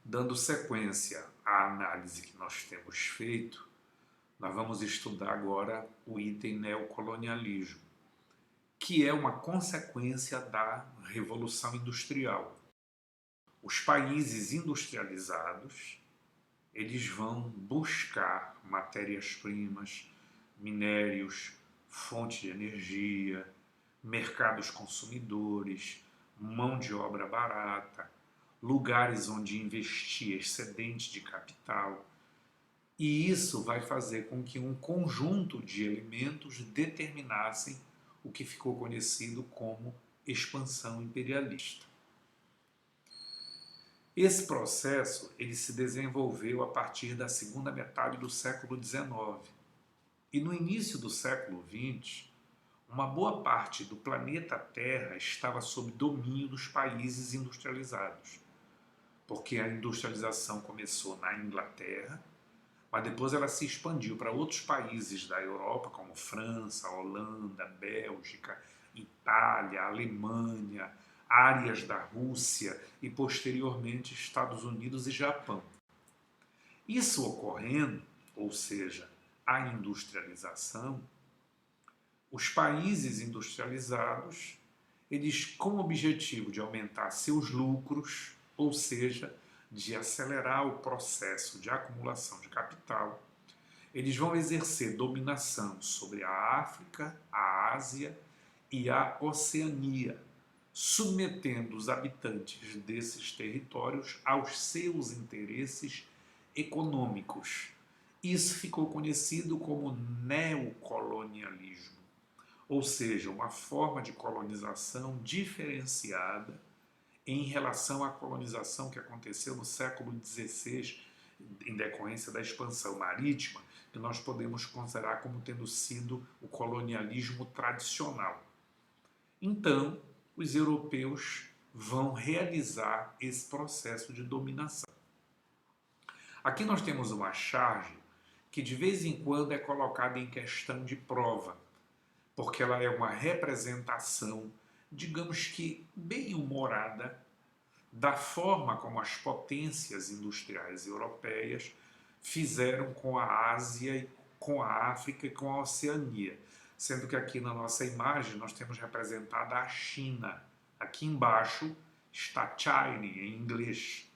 Dando sequência à análise que nós temos feito, nós vamos estudar agora o item neocolonialismo, que é uma consequência da Revolução Industrial. Os países industrializados, eles vão buscar matérias-primas, minérios, fonte de energia, mercados consumidores, mão de obra barata, lugares onde investir excedente de capital. E isso vai fazer com que um conjunto de elementos determinassem o que ficou conhecido como expansão imperialista. Esse processo ele se desenvolveu a partir da segunda metade do século XIX. E no início do século XX, uma boa parte do planeta Terra estava sob domínio dos países industrializados, porque a industrialização começou na Inglaterra, mas depois ela se expandiu para outros países da Europa, como França, Holanda, Bélgica, Itália, Alemanha, áreas da Rússia e, posteriormente, Estados Unidos e Japão. Isso ocorrendo, ou seja, a industrialização, os países industrializados, eles com o objetivo de aumentar seus lucros, ou seja, de acelerar o processo de acumulação de capital, eles vão exercer dominação sobre a África, a Ásia e a Oceania, submetendo os habitantes desses territórios aos seus interesses econômicos. Isso ficou conhecido como neocolonialismo, ou seja, uma forma de colonização diferenciada em relação à colonização que aconteceu no século XVI, em decorrência da expansão marítima, que nós podemos considerar como tendo sido o colonialismo tradicional. Então, os europeus vão realizar esse processo de dominação. Aqui nós temos uma charge que de vez em quando é colocada em questão de prova, porque ela é uma representação, digamos que bem humorada, da forma como as potências industriais europeias fizeram com a Ásia, com a África e com a Oceania. Sendo que aqui na nossa imagem nós temos representada a China. Aqui embaixo está China em inglês.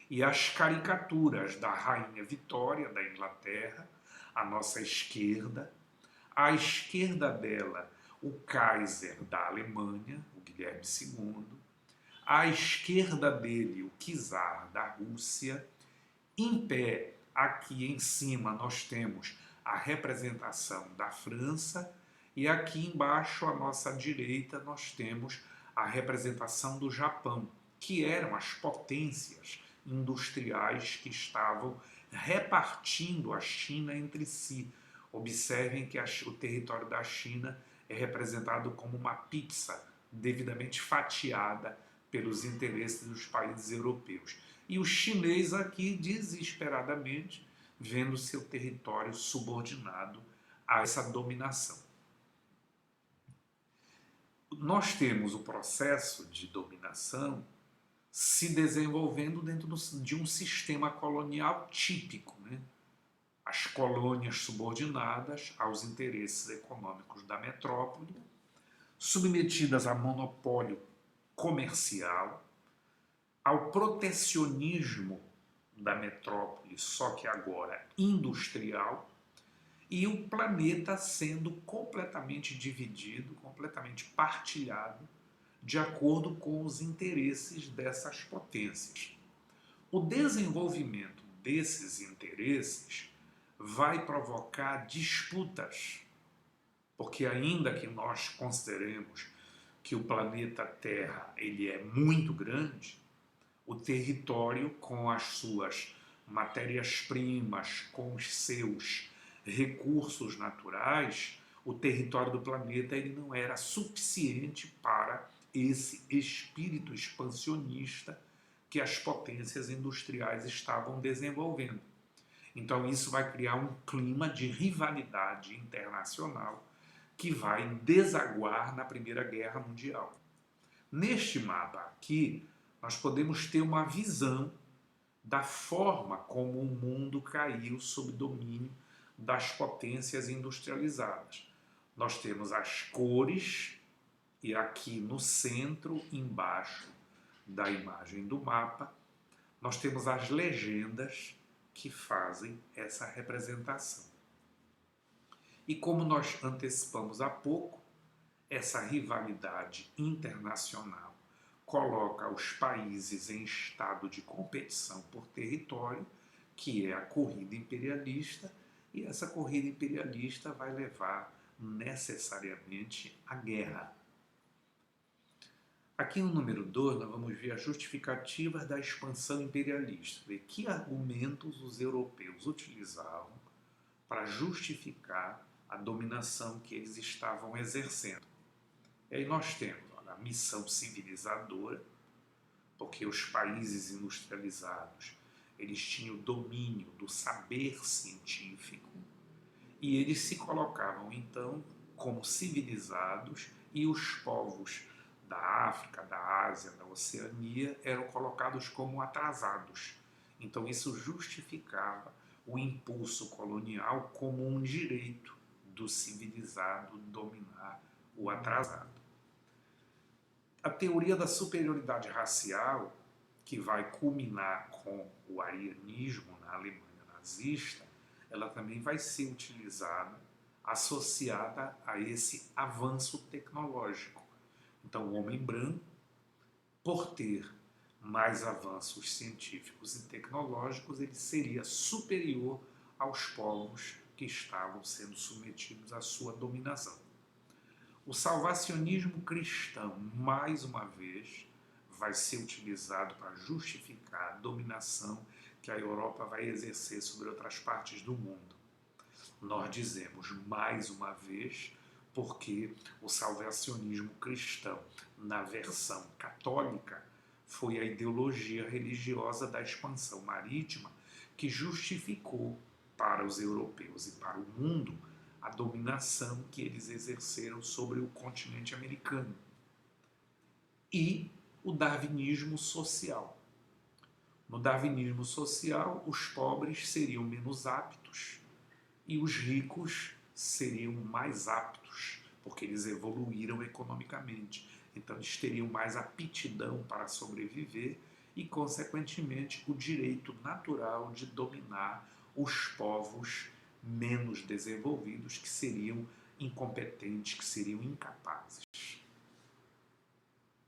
E as caricaturas da Rainha Vitória da Inglaterra, à nossa esquerda. À esquerda dela, o Kaiser da Alemanha, o Guilherme II. À esquerda dele, o czar da Rússia. Em pé, aqui em cima, nós temos a representação da França. E aqui embaixo, à nossa direita, nós temos a representação do Japão, que eram as potências industriais que estavam repartindo a China entre si. Observem que o território da China é representado como uma pizza devidamente fatiada pelos interesses dos países europeus. E o chinês aqui, desesperadamente, vendo seu território subordinado a essa dominação. Nós temos o processo de dominação se desenvolvendo dentro de um sistema colonial típico, né? As colônias subordinadas aos interesses econômicos da metrópole, submetidas a monopólio comercial, ao protecionismo da metrópole, só que agora industrial, e o planeta sendo completamente dividido, completamente partilhado, de acordo com os interesses dessas potências. O desenvolvimento desses interesses vai provocar disputas, porque ainda que nós consideremos que o planeta Terra ele é muito grande, o território com as suas matérias-primas, com os seus recursos naturais, o território do planeta ele não era suficiente para esse espírito expansionista que as potências industriais estavam desenvolvendo. Então isso vai criar um clima de rivalidade internacional que vai desaguar na Primeira Guerra Mundial. Neste mapa aqui, nós podemos ter uma visão da forma como o mundo caiu sob domínio das potências industrializadas. Nós temos as cores, e aqui no centro, embaixo da imagem do mapa, nós temos as legendas que fazem essa representação. E como nós antecipamos há pouco, essa rivalidade internacional coloca os países em estado de competição por território, que é a corrida imperialista, e essa corrida imperialista vai levar necessariamente à guerra. Aqui no número 2, nós vamos ver as justificativas da expansão imperialista, ver que argumentos os europeus utilizavam para justificar a dominação que eles estavam exercendo. E aí nós temos a missão civilizadora, porque os países industrializados eles tinham domínio do saber científico e eles se colocavam então como civilizados, e os povos da África, da Ásia, da Oceania eram colocados como atrasados. Então isso justificava o impulso colonial como um direito do civilizado dominar o atrasado. A teoria da superioridade racial, que vai culminar com o arianismo na Alemanha nazista, ela também vai ser utilizada, associada a esse avanço tecnológico. Então, o homem branco, por ter mais avanços científicos e tecnológicos, ele seria superior aos povos que estavam sendo submetidos à sua dominação. O salvacionismo cristão, mais uma vez, vai ser utilizado para justificar a dominação que a Europa vai exercer sobre outras partes do mundo. Nós dizemos mais uma vez porque o salvacionismo cristão, na versão católica, foi a ideologia religiosa da expansão marítima que justificou para os europeus e para o mundo a dominação que eles exerceram sobre o continente americano. E o darwinismo social. No darwinismo social, os pobres seriam menos aptos e os ricos seriam mais aptos, porque eles evoluíram economicamente. Então, eles teriam mais aptidão para sobreviver e, consequentemente, o direito natural de dominar os povos menos desenvolvidos, que seriam incompetentes, que seriam incapazes.